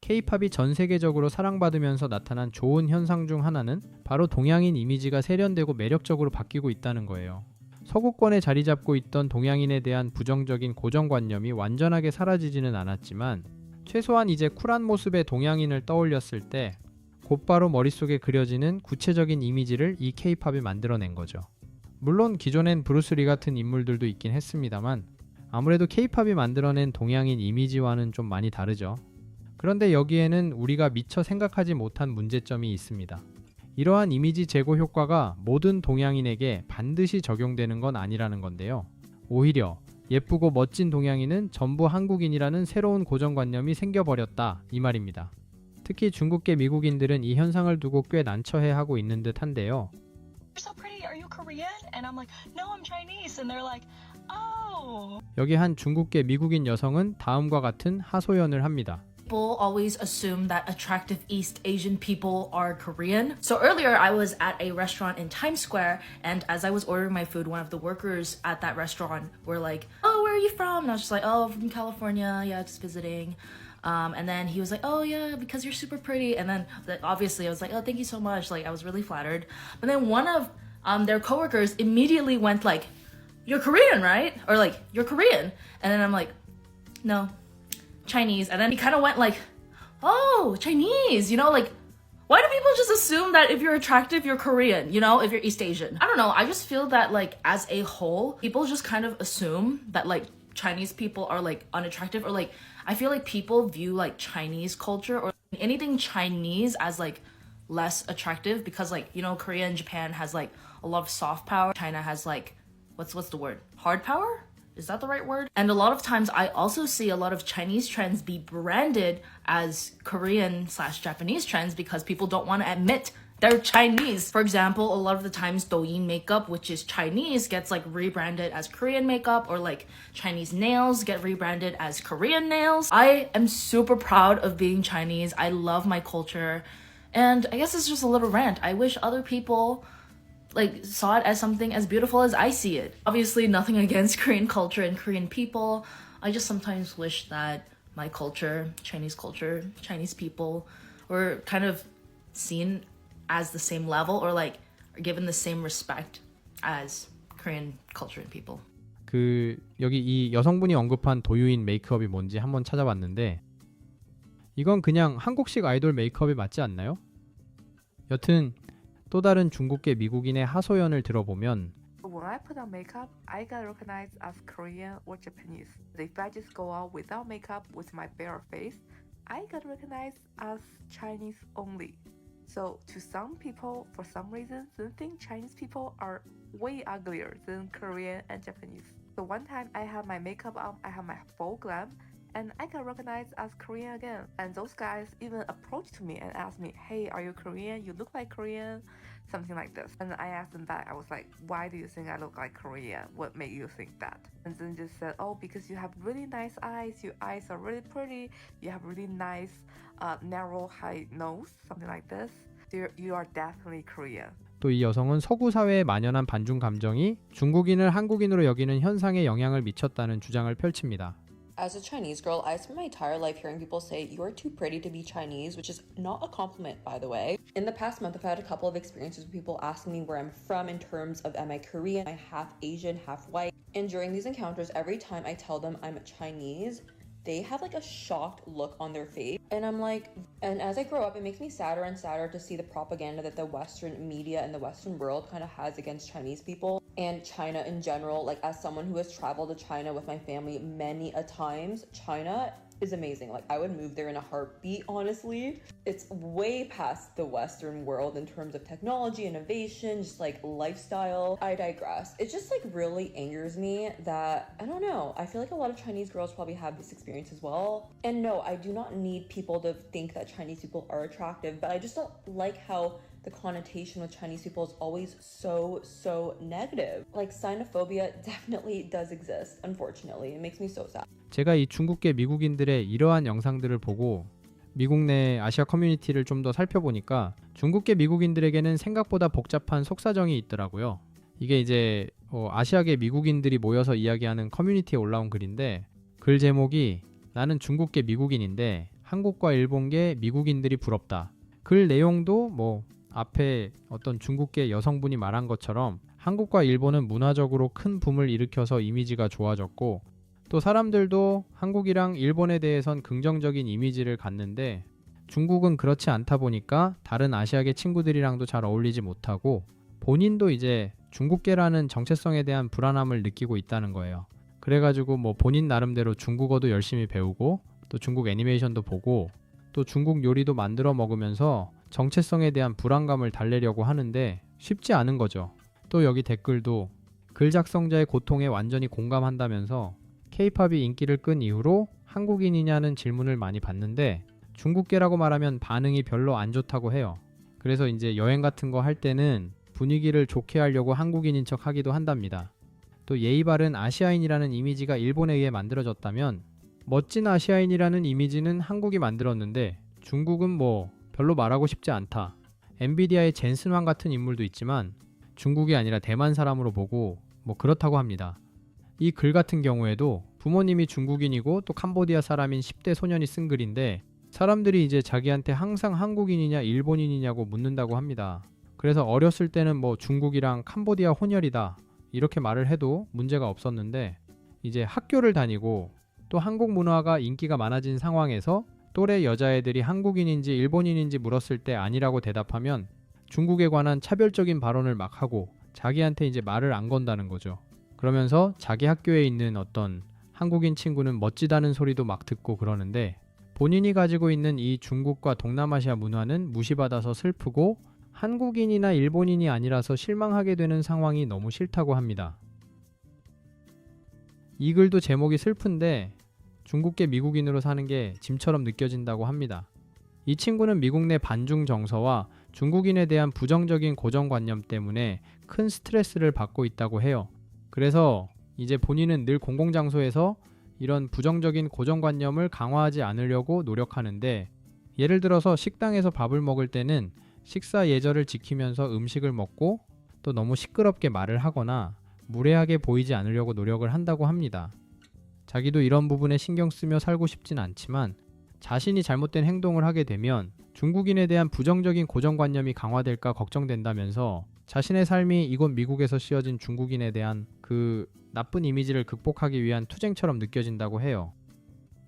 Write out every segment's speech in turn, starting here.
K-팝이 전 세계적으로 사랑받으면서 나타난 좋은 현상 중 하나는 바로 동양인 이미지가 세련되고 매력적으로 바뀌고 있다는 거예요. 서구권에 자리 잡고 있던 동양인에 대한 부정적인 고정관념이 완전하게 사라지지는 않았지만 최소한 이제 쿨한 모습의 동양인을 떠올렸을 때 곧바로 머릿속에 그려지는 구체적인 이미지를 이 K-팝이 만들어낸 거죠. 물론 기존엔 브루스리 같은 인물들도 있긴 했습니다만 아무래도 K-팝이 만들어낸 동양인 이미지와는 좀 많이 다르죠. 그런데 여기에는 우리가 미처 생각하지 못한 문제점이 있습니다. 이러한 이미지 제고 효과가 모든 동양인에게 반드시 적용되는 건 아니라는 건데요. 오히려 예쁘고 멋진 동양인은 전부 한국인이라는 새로운 고정관념이 생겨버렸다 이 말입니다. 특히 중국계 미국인들은 이 현상을 두고 꽤 난처해하고 있는 듯 한데요. You're so pretty. Are you Korean? And I'm like, no, I'm Chinese. And they're like, oh. 여기 한 중국계 미국인 여성은 다음과 같은 하소연을 합니다. People always assume that attractive East Asian people are Korean. So earlier I was at a restaurant in Times Square, and as I was ordering my food, one of the workers at that restaurant were like, oh, where are you from? And I was just like, oh, from California, yeah, just visiting. And then he was like, oh yeah, because you're super pretty. And then obviously I was like, oh, thank you so much. Like I was really flattered. But then one of their coworkers immediately went like, you're Korean, right? Or like, you're Korean. And then I'm like, no, Chinese. And then he kind of went like, oh, Chinese, you know, like, why do people just assume that if you're attractive, you're Korean, you know, if you're East Asian? I don't know. I just feel that like as a whole, people just kind of assume that like Chinese people are like unattractive, or like I feel like people view like Chinese culture or anything Chinese as like less attractive because like, you know, Korea and Japan has like a lot of soft power. China has like what's the word? Hard power? Is that the right word? And a lot of times I also see a lot of Chinese trends be branded as Korean/Japanese trends because people don't want to admit they're Chinese. For example, a lot of the times Douyin makeup, which is Chinese, gets like rebranded as Korean makeup, or like Chinese nails get rebranded as Korean nails. I am super proud of being Chinese. I love my culture. And I guess it's just a little rant. I wish other people like saw it as something as beautiful as I see it. Obviously nothing against Korean culture and Korean people. I just sometimes wish that my culture, Chinese people were kind of seen as the same level or like given the same respect as Korean culture and people. 여기 이 여성분이 언급한 도유인 메이크업이 뭔지 한번 찾아봤는데 이건 그냥 한국식 아이돌 메이크업에 맞지 않나요? 여튼 또 다른 중국계 미국인의 하소연을 들어보면 When I put on makeup, I got recognized as Korean or Japanese. But if I just go out without makeup with my bare face, I got recognized as Chinese only. So to some people, for some reason, they think Chinese people are way uglier than Korean and Japanese. So one time I had my makeup on, I had my full glam, and I got recognized as Korean again. And those guys even approached me and asked me, hey, are you Korean? You look like Korean. Something like this. And I asked them back, I was like, why do you think I look like Korean? What made you think that? And then just said, oh, because you have really nice eyes. Your eyes are really pretty. You have really nice, narrow, high nose. Something like this. You are definitely Korean. 또 이 여성은 서구 사회에 만연한 반중 감정이 중국인을 한국인으로 여기는 현상에 영향을 미쳤다는 주장을 펼칩니다. As a Chinese girl, I spent my entire life hearing people say, you are too pretty to be Chinese, which is not a compliment, by the way. In the past month, I've had a couple of experiences with people asking me where I'm from in terms of am I Korean, am I half Asian, half white. And during these encounters, every time I tell them I'm Chinese, they have like a shocked look on their face. And I'm like, and as I grow up, it makes me sadder and sadder to see the propaganda that the Western media and the Western world kind of has against Chinese people and China in general. Like as someone who has traveled to China with my family many a times, China is amazing. Like I would move there in a heartbeat, honestly. It's way past the Western world in terms of technology, innovation, just like lifestyle. I digress. It just like really angers me that, I don't know, I feel like a lot of Chinese girls probably have this experience as well. And no, I do not need people to think that Chinese people are attractive, but I just don't like how the connotation with Chinese people is always so negative. Like xenophobia definitely does exist, unfortunately. It makes me so sad. 제가 이 중국계 미국인들의 이러한 영상들을 보고 미국 내 아시아 커뮤니티를 좀 더 살펴보니까 중국계 미국인들에게는 생각보다 복잡한 속사정이 있더라고요. 이게 이제 아시아계 미국인들이 모여서 이야기하는 커뮤니티에 올라온 글인데 글 제목이 나는 중국계 미국인인데 한국과 일본계 미국인들이 부럽다. 글 내용도 뭐 앞에 어떤 중국계 여성분이 말한 것처럼 한국과 일본은 문화적으로 큰 붐을 일으켜서 이미지가 좋아졌고 또 사람들도 한국이랑 일본에 대해선 긍정적인 이미지를 갖는데 중국은 그렇지 않다 보니까 다른 아시아계 친구들이랑도 잘 어울리지 못하고 본인도 이제 중국계라는 정체성에 대한 불안함을 느끼고 있다는 거예요. 그래가지고 뭐 본인 나름대로 중국어도 열심히 배우고 또 중국 애니메이션도 보고 또 중국 요리도 만들어 먹으면서 정체성에 대한 불안감을 달래려고 하는데 쉽지 않은 거죠. 또 여기 댓글도 글 작성자의 고통에 완전히 공감한다면서 K-팝이 인기를 끈 이후로 한국인이냐는 질문을 많이 받는데 중국계라고 말하면 반응이 별로 안 좋다고 해요. 그래서 이제 여행 같은 거 할 때는 분위기를 좋게 하려고 한국인인 척 하기도 한답니다. 또 예의 바른 아시아인이라는 이미지가 일본에 의해 만들어졌다면 멋진 아시아인이라는 이미지는 한국이 만들었는데 중국은 뭐 별로 말하고 싶지 않다. 엔비디아의 젠슨 황 같은 인물도 있지만 중국이 아니라 대만 사람으로 보고 뭐 그렇다고 합니다. 이 글 같은 경우에도 부모님이 중국인이고 또 캄보디아 사람인 10대 소년이 쓴 글인데 사람들이 이제 자기한테 항상 한국인이냐 일본인이냐고 묻는다고 합니다. 그래서 어렸을 때는 뭐 중국이랑 캄보디아 혼혈이다 이렇게 말을 해도 문제가 없었는데 이제 학교를 다니고 또 한국 문화가 인기가 많아진 상황에서 또래 여자애들이 한국인인지 일본인인지 물었을 때 아니라고 대답하면 중국에 관한 차별적인 발언을 막 하고 자기한테 이제 말을 안 건다는 거죠. 그러면서 자기 학교에 있는 어떤 한국인 친구는 멋지다는 소리도 막 듣고 그러는데 본인이 가지고 있는 이 중국과 동남아시아 문화는 무시받아서 슬프고 한국인이나 일본인이 아니라서 실망하게 되는 상황이 너무 싫다고 합니다. 이 글도 제목이 슬픈데 중국계 미국인으로 사는 게 짐처럼 느껴진다고 합니다. 이 친구는 미국 내 반중 정서와 중국인에 대한 부정적인 고정관념 때문에 큰 스트레스를 받고 있다고 해요. 그래서 이제 본인은 늘 공공장소에서 이런 부정적인 고정관념을 강화하지 않으려고 노력하는데 예를 들어서 식당에서 밥을 먹을 때는 식사 예절을 지키면서 음식을 먹고 또 너무 시끄럽게 말을 하거나 무례하게 보이지 않으려고 노력을 한다고 합니다. 자기도 이런 부분에 신경 쓰며 살고 싶진 않지만 자신이 잘못된 행동을 하게 되면 중국인에 대한 부정적인 고정관념이 강화될까 걱정된다면서 자신의 삶이 이곳 미국에서 씌워진 중국인에 대한 그 나쁜 이미지를 극복하기 위한 투쟁처럼 느껴진다고 해요.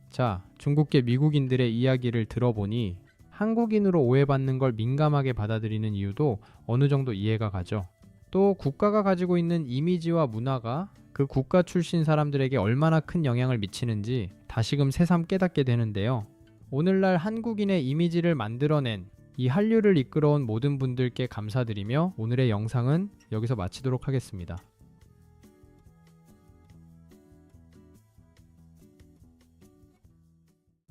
자, 중국계 미국인들의 이야기를 들어보니 한국인으로 오해받는 걸 민감하게 받아들이는 이유도 어느 정도 이해가 가죠. 또 국가가 가지고 있는 이미지와 문화가 그 국가 출신 사람들에게 얼마나 큰 영향을 미치는지 다시금 새삼 깨닫게 되는데요. 오늘날 한국인의 이미지를 만들어낸 이 한류를 이끌어온 모든 분들께 감사드리며 오늘의 영상은 여기서 마치도록 하겠습니다.